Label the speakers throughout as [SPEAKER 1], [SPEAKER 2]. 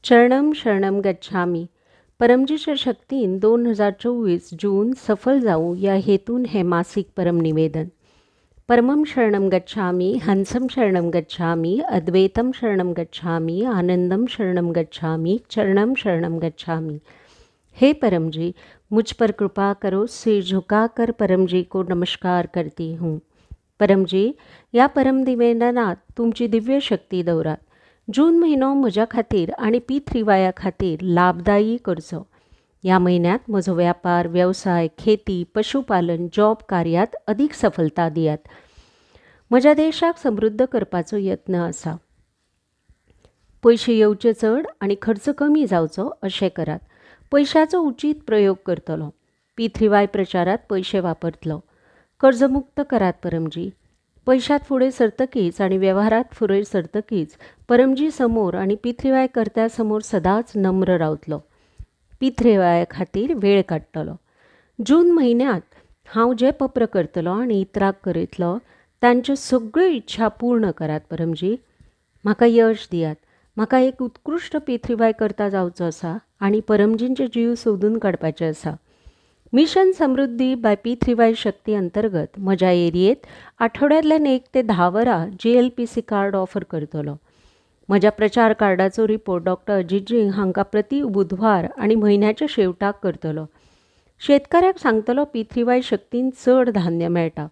[SPEAKER 1] चरणम शरणम गच्छामी. परमजीच्या शक्तीन 2024 जून सफल जाऊ या हेतून हे मासिक परमनिवेदन. परमं शरणम गच्छामी, हंसम शरणम गच्छामी, अद्वैतम शरणम गच्छामी, आनंदम शरणम गच्छामी, चरणम शरणम गच्छामी. हे परम जी, मुझ पर कृपा करो. सिर झुकाकर परम जी को नमस्कार करती हूँ. परम जी, या परम निवेदनात तुमची दिव्य शक्ती दौरात. जून महिनो म्हज्या खातीर आनी P3Y खातीर लाभदायी करचो. या महिन्यात म्हजो व्यापार, व्यवसाय, खेती, पशुपालन, जॉब कार्यात अधिक सफलता दियात. म्हज्या देशाक समृद्ध करपाचो यत्न आसा. पयशे येवचे चड आनी खर्च कमी जावचो अशें करात. पयशाचो उचित प्रयोग करतलो. P3Y प्रचारात पयशे वापरतलो. कर्जमुक्त करात परमजी. पैशात फुडें सरतकीच आनी वेव्हारात फुडें सरतकीच परमजी समोर आनी P3Y कर्त्या समोर सदांच नम्र रावतलो. P3Y खातीर वेळ काडटलो. जून म्हयन्यांत हांव जे पप्र करतलो आनी इतराक करीतलो तांच्यो सगळ्यो इच्छा पूर्ण करात परमजी. म्हाका यश दियात. म्हाका एक उत्कृश्ट P3Y कर्ता जावचो आसा आनी परमजींचे जीव सोदून काडपाचे आसा. मिशन समृद्धी बाय P3Y शक्ती अंतर्गत म्हज्या एरियेत आठवड्यांतल्यान 1 ते 10 वरां GLPC कार्ड ऑफर करतलो. म्हज्या प्रचार कार्डाचो रिपोर्ट डॉक्टर अजितजींक हांकां प्रति बुधवार आनी म्हयन्याच्या शेवटाक करतलो. शेतकाऱ्याक सांगतलो P3Y शक्तीन चड धान्य मेळटा,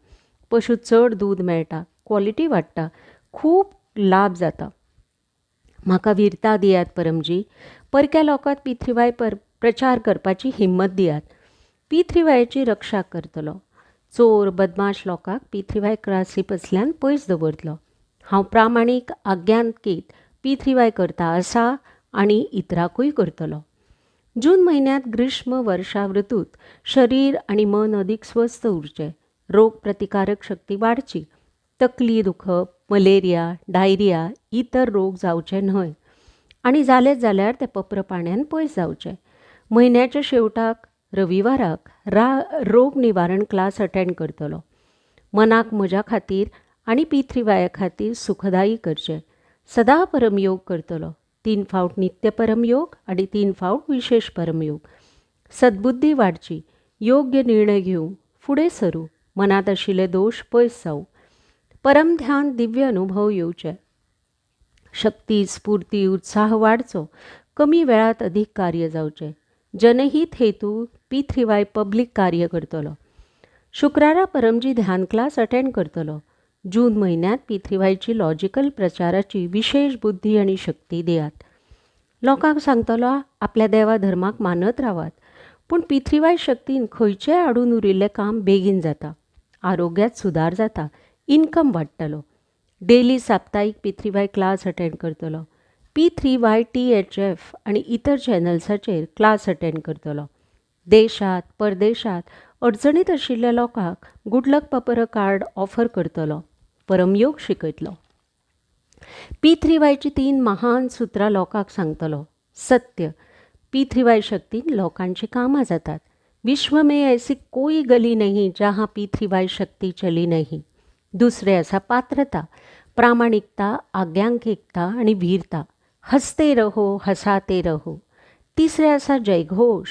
[SPEAKER 1] पशु चड दूद मेळटा, क्वॉलिटी वाडटा, खूब लाभ जाता. म्हाका वीरता दियात परमजी. परक्या लोकांक P3Y प्रचार करपाची हिम्मत दियात. P3Yची रक्षा करतलो. चोर बदमाश लोकांक P3Y क्रासीपासल्यान पयस दवरतलो. हांव प्रामाणीक आज्ञांकीत P3Y करता आसा आनी इतराकूय करतलो. जून म्हयन्यांत ग्रीष्म वर्षा ऋतूत शरीर आनी मन अदीक स्वस्थ उरचे, रोग प्रतिकारक शक्ती वाडची, तकली दुखप, मलेरिया, डायरिया इतर रोग जावचे न्हय आनी जालेच जाल्यार ते पप्र पाण्यान पयस जावचे. म्हयन्याच्या शेवटाक रविवाराक रोग निवारण क्लास अटेंड करतलो. मनाक म्हज्या खातीर आनी P3Y खातीर सुखदायी करचें. सदां परमयोग करतलो. 3 फावट नित्य परमयोग आनी 3 फावट विशेष परमयोग. सद्बुद्धी वाडची, योग्य निर्णय घेवं, फुडें सरूं, मनात आशिल्ले दोश पयस जावं. परम ध्यान दिव्य अनुभव येवचे. शक्ती, स्फूर्ती, उत्साह वाडचो. कमी वेळात अधिक कार्य जावचें. जनहित हेतू P3Y पब्लीक कार्य करतलो. शुक्रारा परमजी ध्यान क्लास अटेंड करतलो. जून म्हयन्यांत P3Yची लॉजिकल प्रचाराची विशेष बुद्धी आनी शक्ती दियात. लोकांक सांगतलो आपल्या देवा धर्माक मानत रावात, पूण P3Y शक्तीन खंयचेय आडून उरिल्लें काम बेगीन जाता. आरोग्यात सुदार जाता. इन्कम वाडटलो. डेली साप्ताहीक P3Y क्लास अटेंड करतलो. P3Y THF आनी इतर चॅनल्साचेर क्लास अटेंड करतलो. देशात परदेशात अडचणीत आशिल्ल्या लोकांक गुडलक पप्र कार्ड ऑफर करतलो. परमयोग शिकयतलो. P3Yची 3 महान सुत्रां लोकांक सांगतलो. सत्य, P3Y शक्तीन लोकांची कामां जातात. विश्व में ऐसी कोई गली नहीं जहाँ P3Y शक्ती चली नहीं. दुसरे आसा पात्रता, प्रामाणिकता, आज्ञांकिकता आनी वीरता. हसते रहो, हसाते रहो. तिसरे आसा जयघोष,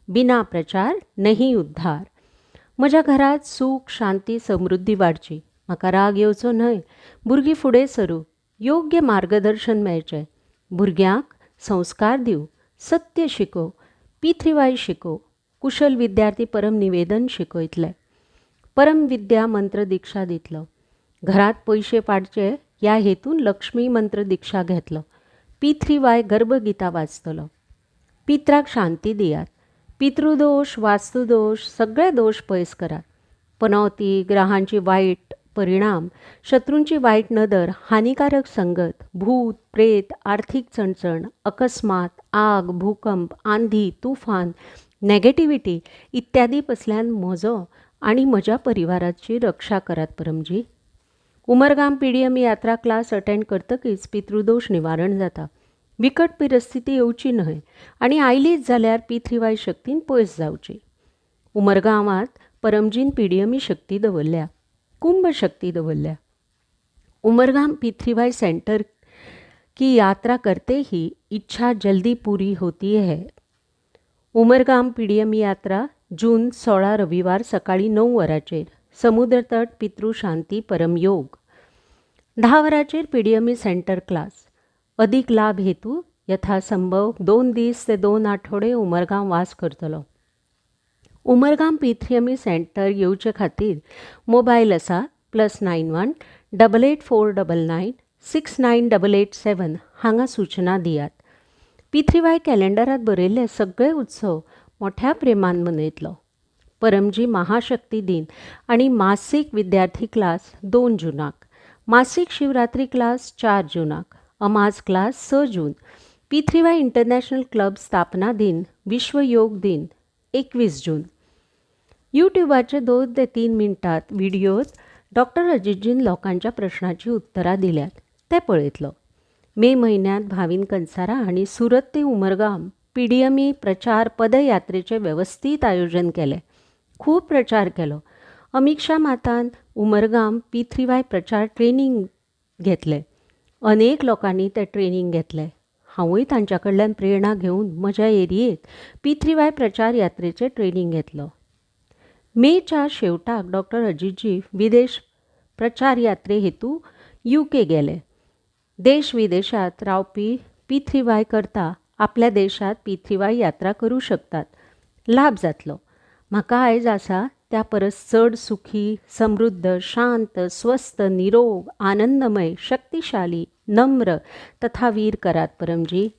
[SPEAKER 1] बिना प्रचार नहीं उद्धार. म्हज्या घरात सूख, शांती, समृद्धी वाडची. म्हाका राग येवचो न्हय. भुरगीं फुडें सरूं, योग्य मार्गदर्शन मेळचें. भुरग्यांक संस्कार दिवं, सत्य शिकोव, P3Y शिकोव. कुशल विद्यार्थी परम निवेदन शिकयतले. परम विद्या मंत्र दिक्षा दितलो. घरात पयशे पाडचे ह्या हेतून लक्ष्मी मंत्र दिक्षा घेतलो. P3Y गर्भगिता वाचतलो. पित्राक शांती दियात. पितृदोष, वास्तुदोष सगळे दोष पयस करात. पनौती, ग्रहांची वाईट परिणाम, शत्रूंची वाईट नदर, हानिकारक संगत, भूत प्रेत, आर्थिक चणचण, अकस्मात, आग, भूकंप, आंधी, तुफान, नेगेटिव्हिटी इत्यादी पसल्यान म्हजो आनी म्हज्या परिवाराची रक्षा करात परमजी. उमरगाम PDM यात्रा क्लास अटेंड करतकीच पितृदोष निवारण जाता. विकट परिस्थिती येवची न्हय आनी आयलीच जाल्यार P3Y शक्तीन पयस जावची. उमरगांवांत परमजीन PDM शक्ती दवरल्या, कुंभ शक्ती दवरल्या. उमरगाम P3Y सेंटर कि यात्रा करते ही इच्छा जल्दी पूरी होती है. उमरगाम पीडीएम यात्रा जून 16 रविवार सकाळी 9 वरांचेर. समुद्रतट पितृशांती परमयोग. 10 वरांचेर पीडीएमई सेंटर क्लास. अधिक लाभ हेतू यथासंभव 2 दीस ते 2 आठवडे उमरगाम वास करतलो. उमरगाम पीडीएमई सेंटर येवचे खातीर मोबायल आसा +91 8849969887 हांगा सूचना दियात. P3Y कॅलेंडरात बरयल्ले सगळे उत्सव मोठ्या प्रेमान मनयतलो. परमजी महाशक्ती दिन आणि मासीक विद्यार्थी क्लास 2 जूनाक. मासीक शिवरात्री क्लास 4 जूनाक. अमाज क्लास 6 जून. P3Y इंटरनॅशनल क्लब स्थापना दिन विश्व योग दिन 21 जून. यूट्यूबाचे 2 ते 3 मिनटात व्हिडिओज डॉक्टर अजितजीन लोकांच्या प्रश्नांची उत्तरां दिल्यात ते पळयतलो. मे म्हयन्यांत भाविन कंसारा हांणी सुरत ते उमरगाम पीडीएमई प्रचार पदयात्रेचे वेवस्थीत आयोजन केले. खूब प्रचार केलो. अमिक्षा मातान उमरगाम P3Y प्रचार ट्रेनिंग घेतले. अनेक लोकांनी ते ट्रेनिंग घेतले. हांवूय तांच्या कडल्यान प्रेरणा घेवन म्हज्या एरियेत P3Y प्रचार यात्रेचे ट्रेनिंग घेतलो. मेच्या शेवटाक डॉक्टर अजितजी विदेश प्रचार यात्रे हेतू UK गेले. देश विदेशात रावपी P3Y करता आपल्या देशात P3Y यात्रा करूं शकतात. लाभ जातलो. म्हाका आयज आसा त्या परस चड सुखी, समृद्ध, शांत, स्वस्थ, निरोग, आनंदमय, शक्तिशाली, नम्र तथा वीर करात परमजी.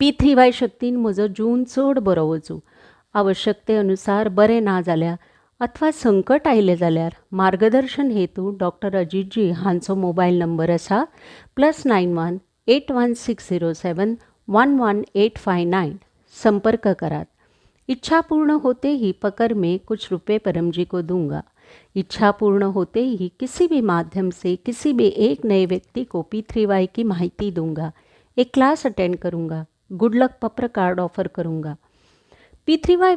[SPEAKER 1] P3Y शक्तीन म्हजो जून चड बरो वचूं. आवश्यकते अनुसार बरें ना जाल्यार अथवा संकट आयलें जाल्यार मार्गदर्शन हेतू डॉक्टर अजितजी हांचो मोबायल नंबर आसा +91 81607 11859. संपर्क करात. इच्छा पूर्ण होते ही पकड़ में कुछ रुपए परमजी को दूंगा. इच्छा पूर्ण होते ही किसी भी माध्यम से किसी भी एक नए व्यक्ति को P3Y की माहिती दूंगा. एक क्लास अटेंड करूंगा. गुड लक पत्र कार्ड ऑफर करूंगा. P3Y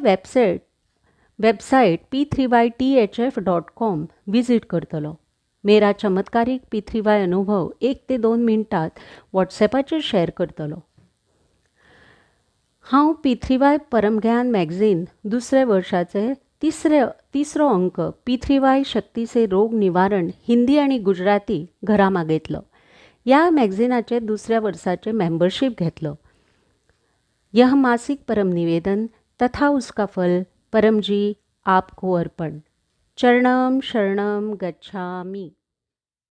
[SPEAKER 1] वेबसाइट p3ythf.com विजिट करतलो. मेरा चमत्कारिक P3Y अनुभव 1 ते 2 मिनटात व्हॉट्सॲपाचेर शेअर करतलो. हांव P3Y परमज्ञान मॅगझीन दुसरे वर्षाचे तिसरो अंक P3Y शक्ती से रोग निवारण हिंदी आणि गुजराती घरा मागयतलो. ह्या मॅगझिनाचे दुसऱ्या वर्साचे मेंबरशीप घेतलो. यह मासिक परम निवेदन तथा उसका फल परमजी आपको अर्पण. चरणम शरणम गच्छामि.